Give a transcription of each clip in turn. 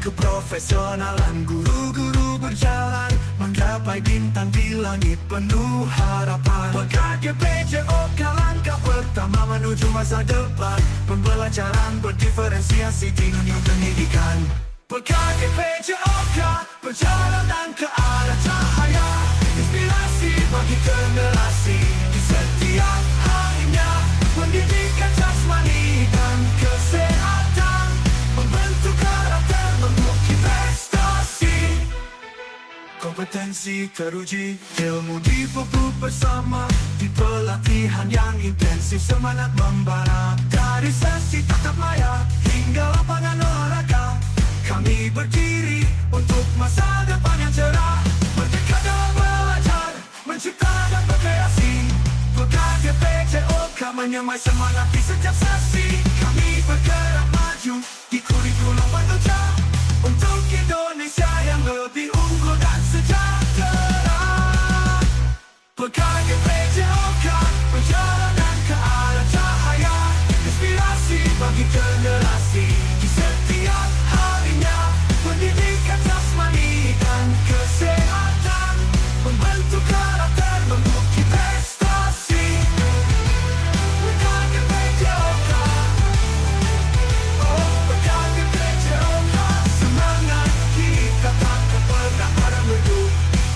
keprofesionalan. Guru-guru berjalan menggapai bintang di langit penuh harapan. Pekat PJOK langkah pertama menuju masa depan. Pembelajaran berdiferensiasi di dunia pendidikan. Pekat PJOK perjalanan ke arah cahaya, inspirasi bagi generasi di setiap harinya. Pendidikan jasmani dan kesehatan membentuk karakter, mengukir prestasi. Kompetensi teruji, ilmu dipupuk bersama di pelatihan yang intensif. Semangat membara dari sesi tatap maya hingga lapangan olahraga. Kami berdiri untuk masa depan yang cerah, merdeka dalam belajar, mencipta dan berkreasi. Pekat PJOK menyemai semangat di setiap sesi. Kami bergerak maju di kurikulum penuja untuk Indonesia yang lebih unggul dan sejahtera. Pekat PJOK perjalanan ke arah cahaya, inspirasi bagi generasi di setiap harinya. Pendidikan jasmani dan kesehatan membentuk karakter, mengukir prestasi. Pekat PJOK, oh pekat PJOK, semangat kita takkan pernah padam redup.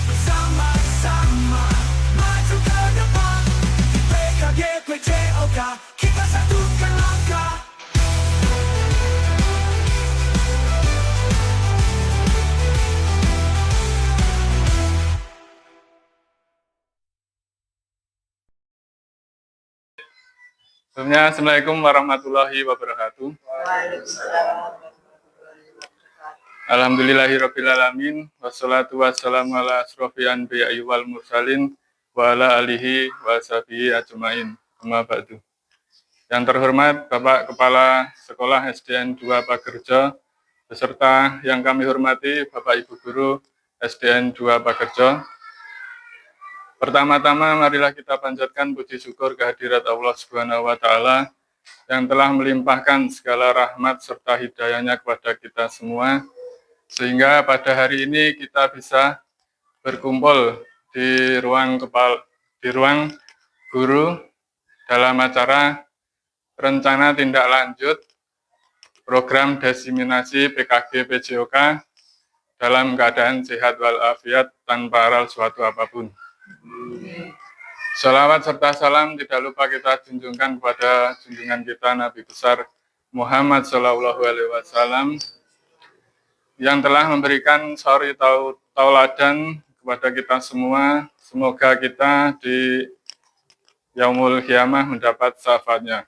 Bersama-sama maju ke depan. Di PKG PJOK kita satukan langkah. Sebelumnya, Assalamualaikum warahmatullahi wabarakatuh. Alhamdulillahirrabbilalamin. Wassalatu wassalamu ala asrofi anbiya'i wal mursalin wa ala alihi wa sahbihi ajmain. Amma ba'du. Yang terhormat Bapak Kepala Sekolah SDN 2 Pagerjo, beserta yang kami hormati Bapak Ibu Guru SDN 2 Pagerjo. Pertama-tama marilah kita panjatkan puji syukur kehadirat Allah Subhanahu wa Ta'ala yang telah melimpahkan segala rahmat serta hidayahnya kepada kita semua, sehingga pada hari ini kita bisa berkumpul di ruang guru dalam acara rencana tindak lanjut program diseminasi PKG PJOK dalam keadaan sehat walafiat tanpa aral suatu apapun. Shalawat serta salam tidak lupa kita junjungkan kepada junjungan kita Nabi besar Muhammad Shallallahu Alaihi Wasallam yang telah memberikan suri tauladan kepada kita semua. Semoga kita di Yaumul Qiyamah mendapat syafaatnya.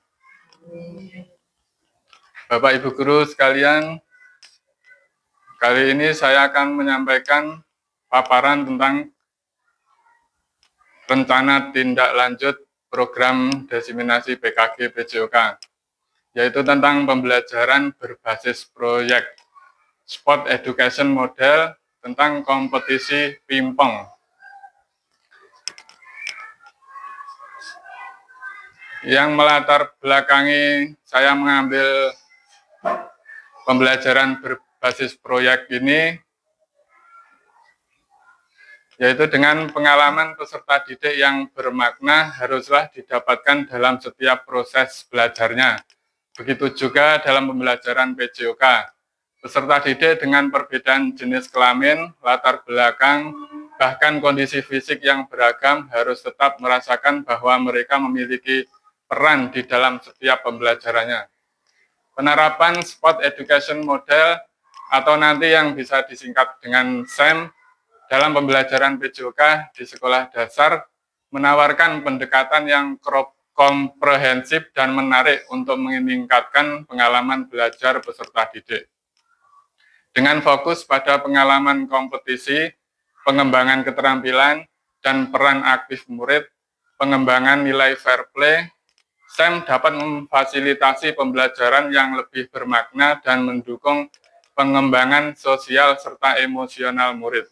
Bapak Ibu Guru sekalian, kali ini saya akan menyampaikan paparan tentang rencana tindak lanjut program diseminasi PKG PJOK, yaitu tentang pembelajaran berbasis proyek Sport Education Model tentang kompetisi pingpong. Yang melatar belakangi saya mengambil pembelajaran berbasis proyek ini, yaitu dengan pengalaman peserta didik yang bermakna haruslah didapatkan dalam setiap proses belajarnya. Begitu juga dalam pembelajaran PJOK. Peserta didik dengan perbedaan jenis kelamin, latar belakang, bahkan kondisi fisik yang beragam harus tetap merasakan bahwa mereka memiliki peran di dalam setiap pembelajarannya. Penerapan Sport Education Model atau nanti yang bisa disingkat dengan SEM dalam pembelajaran PJOK di sekolah dasar menawarkan pendekatan yang komprehensif dan menarik untuk meningkatkan pengalaman belajar peserta didik. Dengan fokus pada pengalaman kompetisi, pengembangan keterampilan, dan peran aktif murid, pengembangan nilai fair play, SEM dapat memfasilitasi pembelajaran yang lebih bermakna dan mendukung pengembangan sosial serta emosional murid.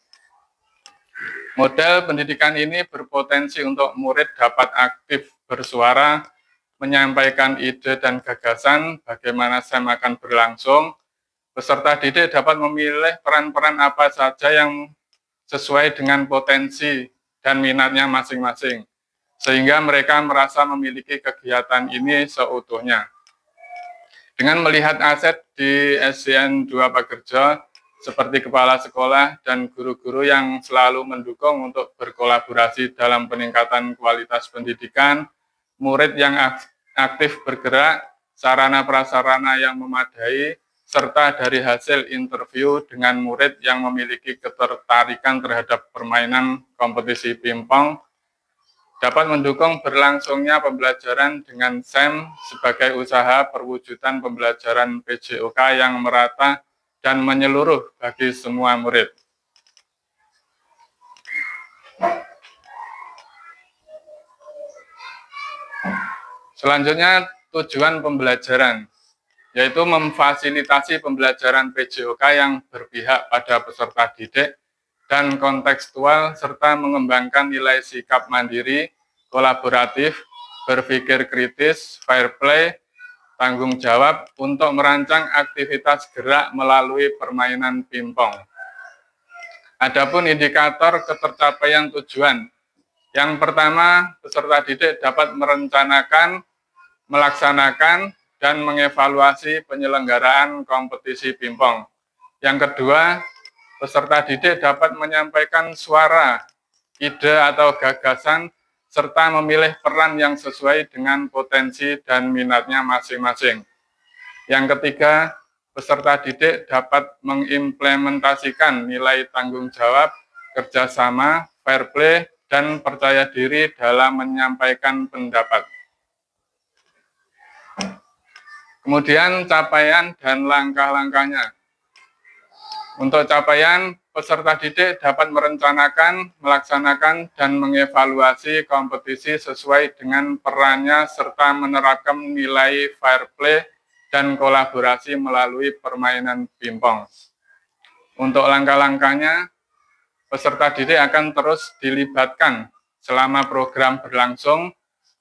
Model pendidikan ini berpotensi untuk murid dapat aktif bersuara, menyampaikan ide dan gagasan bagaimana SEM akan berlangsung, Peserta didik dapat memilih peran-peran apa saja yang sesuai dengan potensi dan minatnya masing-masing, sehingga mereka merasa memiliki kegiatan ini seutuhnya. Dengan melihat aset di SDN 2 Pagerjo, seperti kepala sekolah dan guru-guru yang selalu mendukung untuk berkolaborasi dalam peningkatan kualitas pendidikan, murid yang aktif bergerak, sarana prasarana yang memadai, serta dari hasil interview dengan murid yang memiliki ketertarikan terhadap permainan kompetisi pingpong, dapat mendukung berlangsungnya pembelajaran dengan SEM sebagai usaha perwujudan pembelajaran PJOK yang merata dan menyeluruh bagi semua murid. Selanjutnya, tujuan pembelajaran, yaitu memfasilitasi pembelajaran PJOK yang berpihak pada peserta didik dan kontekstual, serta mengembangkan nilai sikap mandiri, kolaboratif, berpikir kritis, fair play, tanggung jawab untuk merancang aktivitas gerak melalui permainan pingpong. Adapun indikator ketercapaian tujuan, yang pertama, peserta didik dapat merencanakan, melaksanakan, dan mengevaluasi penyelenggaraan kompetisi pingpong. Yang kedua, peserta didik dapat menyampaikan suara, ide atau gagasan, serta memilih peran yang sesuai dengan potensi dan minatnya masing-masing. Yang ketiga, peserta didik dapat mengimplementasikan nilai tanggung jawab, kerjasama, fair play, dan percaya diri dalam menyampaikan pendapat. Kemudian capaian dan langkah-langkahnya. Untuk capaian, peserta didik dapat merencanakan, melaksanakan, dan mengevaluasi kompetisi sesuai dengan perannya serta menerapkan nilai fair play dan kolaborasi melalui permainan pingpong. Untuk langkah-langkahnya, peserta didik akan terus dilibatkan selama program berlangsung,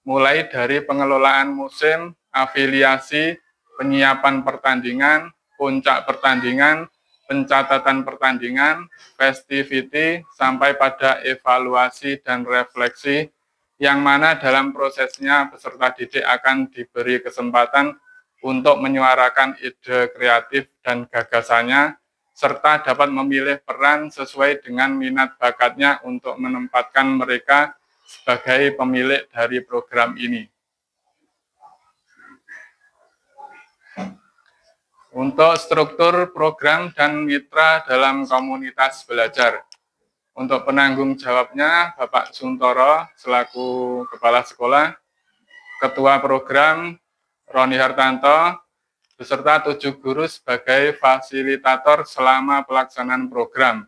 mulai dari pengelolaan musim, afiliasi, penyiapan pertandingan, puncak pertandingan, pencatatan pertandingan, festivity, sampai pada evaluasi dan refleksi, yang mana dalam prosesnya peserta didik akan diberi kesempatan untuk menyuarakan ide kreatif dan gagasannya, serta dapat memilih peran sesuai dengan minat bakatnya untuk menempatkan mereka sebagai pemilik dari program ini. Untuk struktur program dan mitra dalam komunitas belajar. Untuk penanggung jawabnya, Bapak Suntoro selaku Kepala Sekolah, Ketua Program Roni Hartanto, beserta 7 guru sebagai fasilitator selama pelaksanaan program,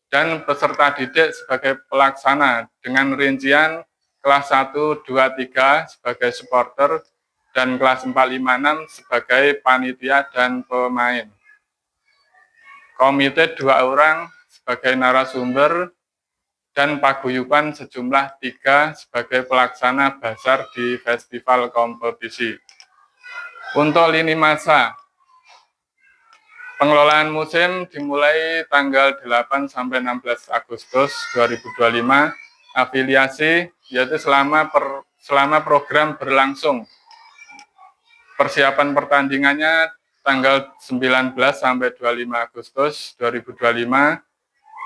dan peserta didik sebagai pelaksana dengan rincian kelas 1, 2, 3 sebagai supporter, dan kelas 4, 5, 6 sebagai panitia dan pemain. Komite 2 orang sebagai narasumber, dan paguyuban sejumlah 3 sebagai pelaksana basar di festival kompetisi. Untuk lini masa, pengelolaan musim dimulai tanggal 8 sampai 16 Agustus 2025, afiliasi yaitu selama program berlangsung. Persiapan pertandingannya tanggal 19 sampai 25 Agustus 2025,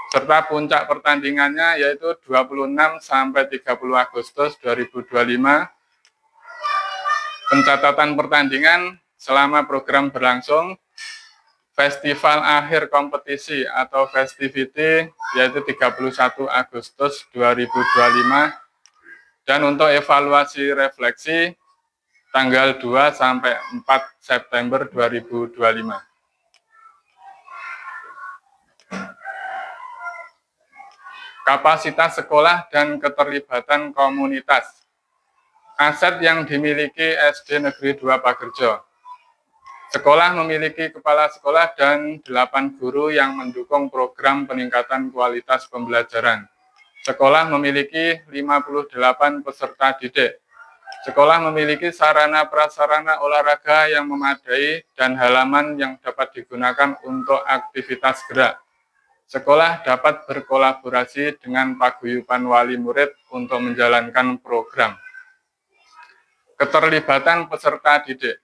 serta puncak pertandingannya yaitu 26 sampai 30 Agustus 2025. Pencatatan pertandingan selama program berlangsung, festival akhir kompetisi atau festivity yaitu 31 Agustus 2025, dan untuk evaluasi refleksi tanggal 2 sampai 4 September 2025. Kapasitas sekolah dan keterlibatan komunitas. Aset yang dimiliki SD Negeri 2 Pagerjo. Sekolah memiliki kepala sekolah dan 8 guru yang mendukung program peningkatan kualitas pembelajaran. Sekolah memiliki 58 peserta didik, Sekolah memiliki sarana prasarana olahraga yang memadai dan halaman yang dapat digunakan untuk aktivitas gerak. Sekolah dapat berkolaborasi dengan paguyuban wali murid untuk menjalankan program. Keterlibatan peserta didik.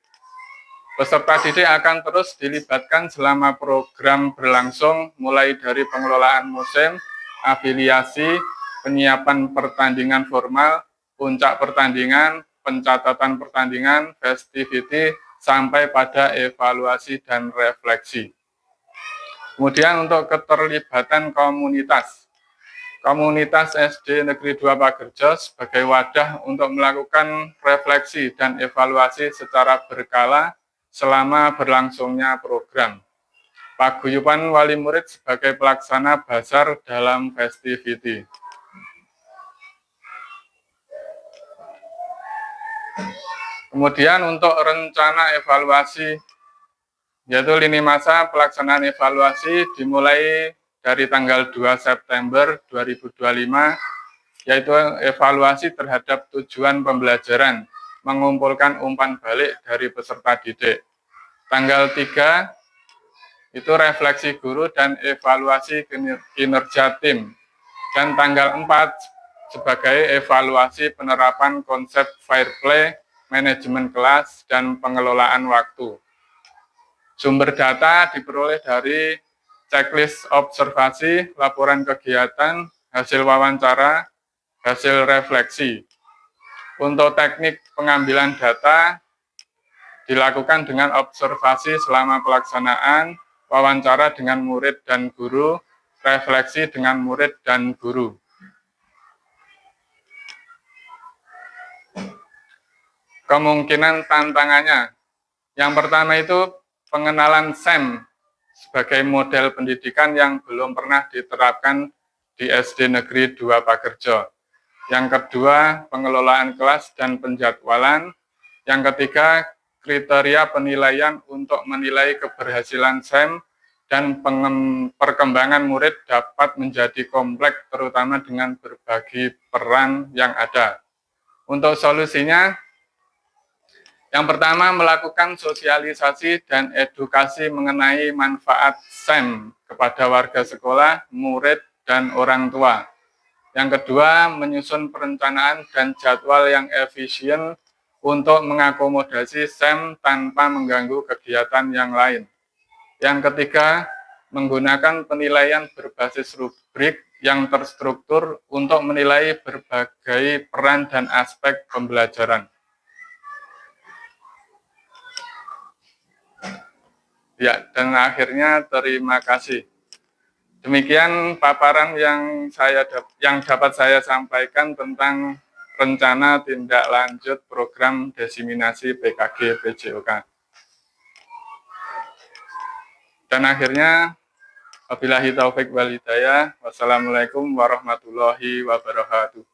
Peserta didik akan terus dilibatkan selama program berlangsung, mulai dari pengelolaan musim, afiliasi, penyiapan pertandingan formal, puncak pertandingan, pencatatan pertandingan, festivity, sampai pada evaluasi dan refleksi. Kemudian untuk keterlibatan komunitas. Komunitas SD Negeri 2 Pagerjo sebagai wadah untuk melakukan refleksi dan evaluasi secara berkala selama berlangsungnya program. Paguyuban wali murid sebagai pelaksana basar dalam festivity. Kemudian untuk rencana evaluasi, yaitu lini masa pelaksanaan evaluasi dimulai dari tanggal 2 September 2025, yaitu evaluasi terhadap tujuan pembelajaran, mengumpulkan umpan balik dari peserta didik. Tanggal 3 itu refleksi guru dan evaluasi kinerja tim. Dan tanggal 4 sebagai evaluasi penerapan konsep fair play, manajemen kelas, dan pengelolaan waktu. Sumber data diperoleh dari checklist observasi, laporan kegiatan, hasil wawancara, hasil refleksi. Untuk teknik pengambilan data dilakukan dengan observasi selama pelaksanaan, wawancara dengan murid dan guru, refleksi dengan murid dan guru. Kemungkinan tantangannya. Yang pertama itu pengenalan SEM sebagai model pendidikan yang belum pernah diterapkan di SD Negeri 2 Pagerjo. Yang kedua, pengelolaan kelas dan penjadwalan. Yang ketiga, kriteria penilaian untuk menilai keberhasilan SEM dan perkembangan murid dapat menjadi kompleks terutama dengan berbagi peran yang ada. Untuk solusinya, yang pertama, melakukan sosialisasi dan edukasi mengenai manfaat SEM kepada warga sekolah, murid, dan orang tua. Yang kedua, menyusun perencanaan dan jadwal yang efisien untuk mengakomodasi SEM tanpa mengganggu kegiatan yang lain. Yang ketiga, menggunakan penilaian berbasis rubrik yang terstruktur untuk menilai berbagai peran dan aspek pembelajaran. Ya, dan akhirnya terima kasih. Demikian paparan yang dapat saya sampaikan tentang rencana tindak lanjut program desiminasi PKG PJOK. Dan akhirnya, wabillahi taufik wal hidayah. Wassalamualaikum warahmatullahi wabarakatuh.